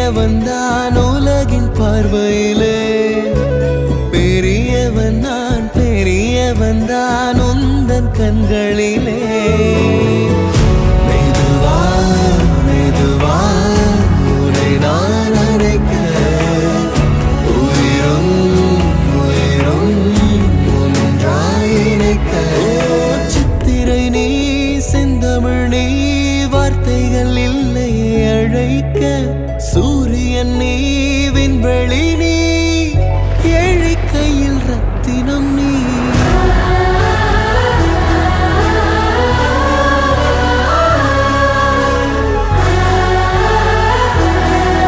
சிறியவன் தான் உலகின் பார்வையிலே, பெரியவன் நான் பெரியவன் தான் உந்தன் கண்களிலே. மெதுவா மெதுவா உன்னை நான் அழைக்க, உயிரும் உயிரும் ஒன்றாய் இணைக்க. சித்திரை நீ செந்தமிழ் நீ, வார்த்தைகள் இல்லை அழைக்க. சூரியன் நீ விண்வெளி நீ,